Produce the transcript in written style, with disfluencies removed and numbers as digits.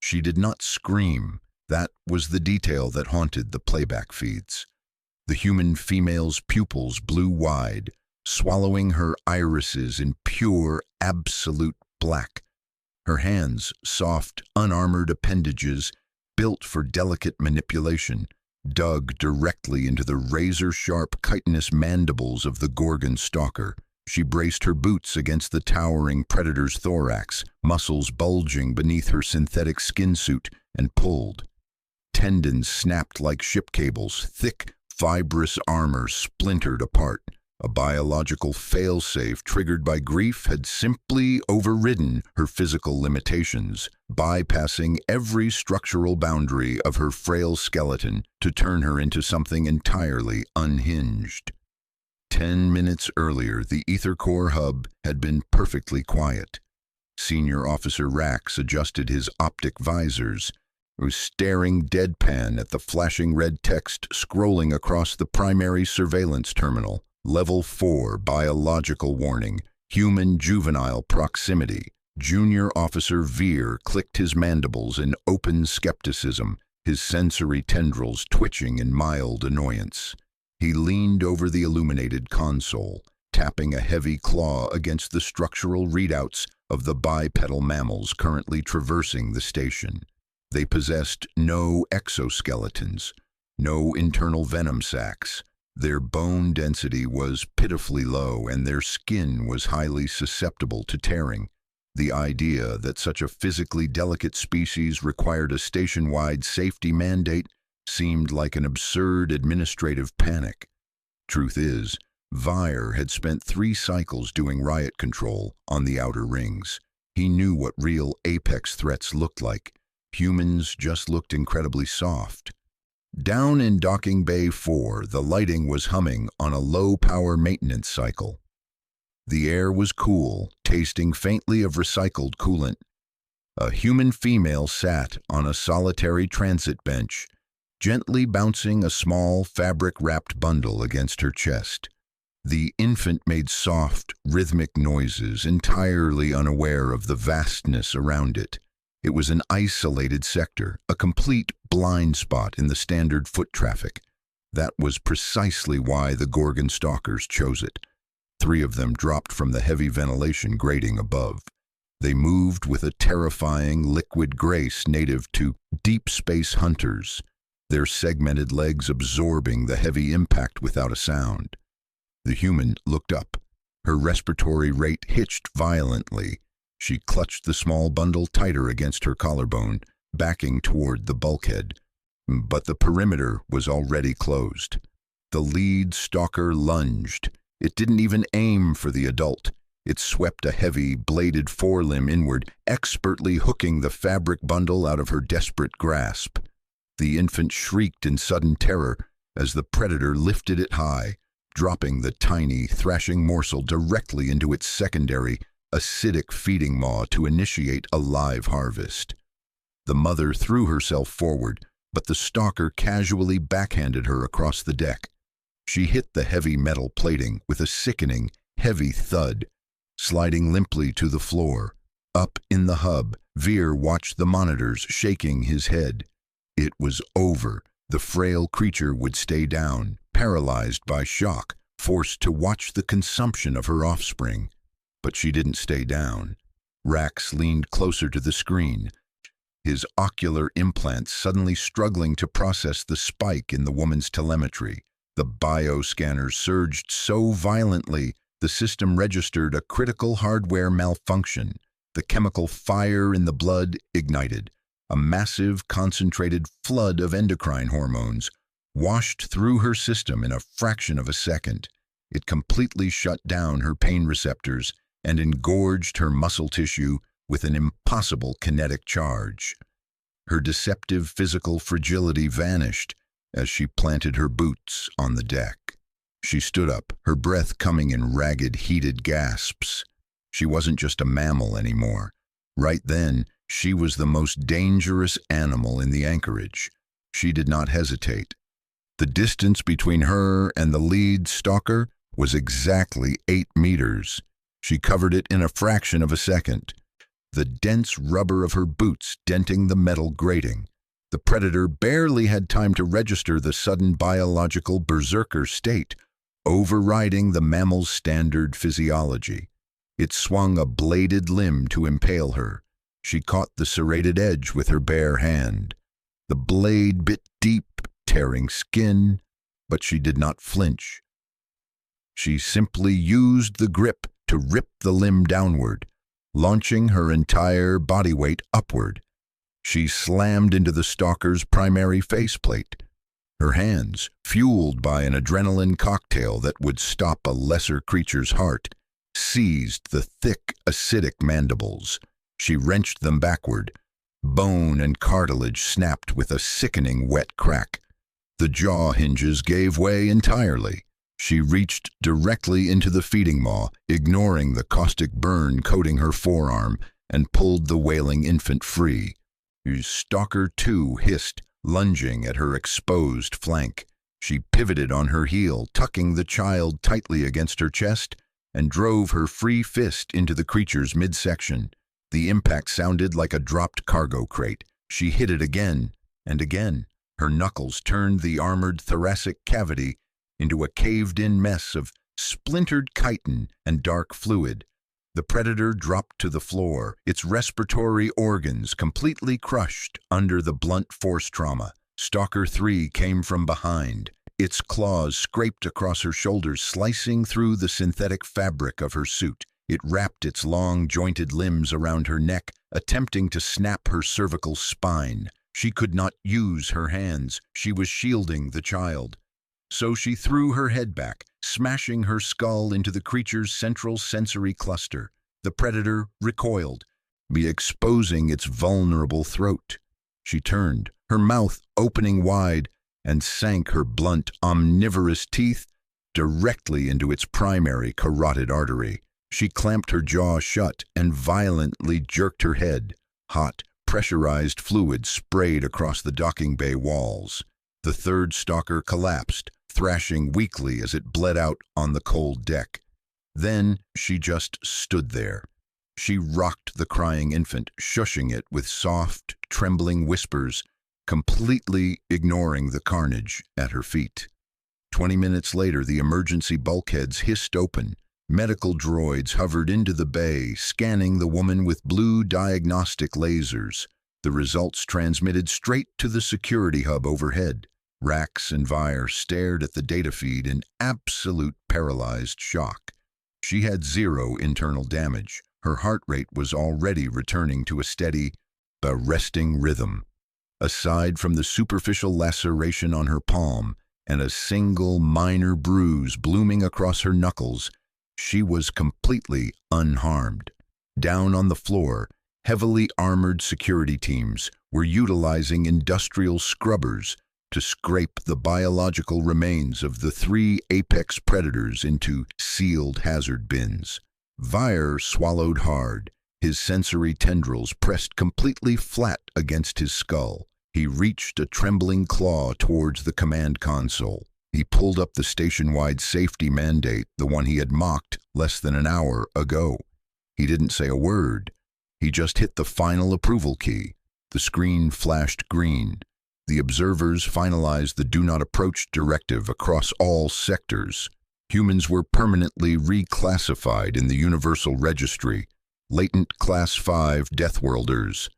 She did not scream. That was the detail that haunted the playback feeds. The human female's pupils blew wide, swallowing her irises in pure, absolute black. Her hands, soft, unarmored appendages, built for delicate manipulation, dug directly into the razor-sharp chitinous mandibles of the Gorgon stalker. She braced her boots against the towering predator's thorax, muscles bulging beneath her synthetic skin suit, and pulled. Tendons snapped like ship cables, thick, fibrous armor splintered apart. A biological failsafe triggered by grief had simply overridden her physical limitations, bypassing every structural boundary of her frail skeleton to turn her into something entirely unhinged. 10 minutes earlier, the ether core hub had been perfectly quiet. Senior Officer Rax adjusted his optic visors, was staring deadpan at the flashing red text scrolling across the primary surveillance terminal. Level 4 biological warning, human juvenile proximity. Junior Officer Veer clicked his mandibles in open skepticism, his sensory tendrils twitching in mild annoyance. He leaned over the illuminated console, tapping a heavy claw against the structural readouts of the bipedal mammals currently traversing the station. They possessed no exoskeletons, no internal venom sacs. Their bone density was pitifully low, and their skin was highly susceptible to tearing. The idea that such a physically delicate species required a station-wide safety mandate seemed like an absurd administrative panic. Truth is, Vire had spent 3 cycles doing riot control on the outer rings. He knew what real apex threats looked like. Humans just looked incredibly soft. Down in Docking Bay 4, the lighting was humming on a low-power maintenance cycle. The air was cool, tasting faintly of recycled coolant. A human female sat on a solitary transit bench, gently bouncing a small, fabric-wrapped bundle against her chest. The infant made soft, rhythmic noises, entirely unaware of the vastness around it. It was an isolated sector, a complete blind spot in the standard foot traffic. That was precisely why the Gorgon stalkers chose it. 3 of them dropped from the heavy ventilation grating above. They moved with a terrifying liquid grace native to deep space hunters, their segmented legs absorbing the heavy impact without a sound. The human looked up. Her respiratory rate hitched violently. She clutched the small bundle tighter against her collarbone, backing toward the bulkhead. But the perimeter was already closed. The lead stalker lunged. It didn't even aim for the adult. It swept a heavy, bladed forelimb inward, expertly hooking the fabric bundle out of her desperate grasp. The infant shrieked in sudden terror as the predator lifted it high, dropping the tiny, thrashing morsel directly into its secondary, acidic feeding maw to initiate a live harvest. The mother threw herself forward, but the stalker casually backhanded her across the deck. She hit the heavy metal plating with a sickening, heavy thud, sliding limply to the floor. Up in the hub, Veer watched the monitors, shaking his head. It was over. The frail creature would stay down, paralyzed by shock, forced to watch the consumption of her offspring. But she didn't stay down. Rax leaned closer to the screen, his ocular implants suddenly struggling to process the spike in the woman's telemetry. The bioscanners surged so violently, the system registered a critical hardware malfunction. The chemical fire in the blood ignited. A massive, concentrated flood of endocrine hormones washed through her system in a fraction of a second. It completely shut down her pain receptors and engorged her muscle tissue with an impossible kinetic charge. Her deceptive physical fragility vanished as she planted her boots on the deck. She stood up, her breath coming in ragged, heated gasps. She wasn't just a mammal anymore. Right then, she was the most dangerous animal in the anchorage. She did not hesitate. The distance between her and the lead stalker was exactly 8 meters. She covered it in a fraction of a second. the dense rubber of her boots denting the metal grating. The predator barely had time to register the sudden biological berserker state, overriding the mammal's standard physiology. It swung a bladed limb to impale her. She caught the serrated edge with her bare hand. The blade bit deep, tearing skin, but she did not flinch. She simply used the grip to rip the limb downward, launching her entire body weight upward. She slammed into the stalker's primary faceplate. Her hands, fueled by an adrenaline cocktail that would stop a lesser creature's heart, seized the thick, acidic mandibles. She wrenched them backward. Bone and cartilage snapped with a sickening wet crack. The jaw hinges gave way entirely. She reached directly into the feeding maw, ignoring the caustic burn coating her forearm, and pulled the wailing infant free. Stalker 2 hissed, lunging at her exposed flank. She pivoted on her heel, tucking the child tightly against her chest, and drove her free fist into the creature's midsection. The impact sounded like a dropped cargo crate. She hit it again and again. Her knuckles turned the armored thoracic cavity into a caved-in mess of splintered chitin and dark fluid. The predator dropped to the floor, its respiratory organs completely crushed under the blunt force trauma. Stalker 3 came from behind. Its claws scraped across her shoulders, slicing through the synthetic fabric of her suit. It wrapped its long, jointed limbs around her neck, attempting to snap her cervical spine. She could not use her hands. She was shielding the child. So she threw her head back, smashing her skull into the creature's central sensory cluster. The predator recoiled, exposing its vulnerable throat. She turned, her mouth opening wide, and sank her blunt, omnivorous teeth directly into its primary carotid artery. She clamped her jaw shut and violently jerked her head. Hot, pressurized fluid sprayed across the docking bay walls. The third stalker collapsed, thrashing weakly as it bled out on the cold deck. Then she just stood there. She rocked the crying infant, shushing it with soft, trembling whispers, completely ignoring the carnage at her feet. 20 minutes later, the emergency bulkheads hissed open. Medical droids hovered into the bay, scanning the woman with blue diagnostic lasers. The results transmitted straight to the security hub overhead. Rax and Vire stared at the data feed in absolute paralyzed shock. She had 0 internal damage. Her heart rate was already returning to a steady, arresting rhythm. Aside from the superficial laceration on her palm and a single minor bruise blooming across her knuckles, she was completely unharmed. Down on the floor, heavily armored security teams were utilizing industrial scrubbers to scrape the biological remains of the 3 apex predators into sealed hazard bins. Vire swallowed hard, his sensory tendrils pressed completely flat against his skull. He reached a trembling claw towards the command console. He pulled up the station-wide safety mandate, the one he had mocked less than an hour ago. He didn't say a word. He just hit the final approval key. The screen flashed green. The observers finalized the Do Not Approach directive across all sectors. Humans were permanently reclassified in the Universal Registry. Latent Class 5 Deathworlders,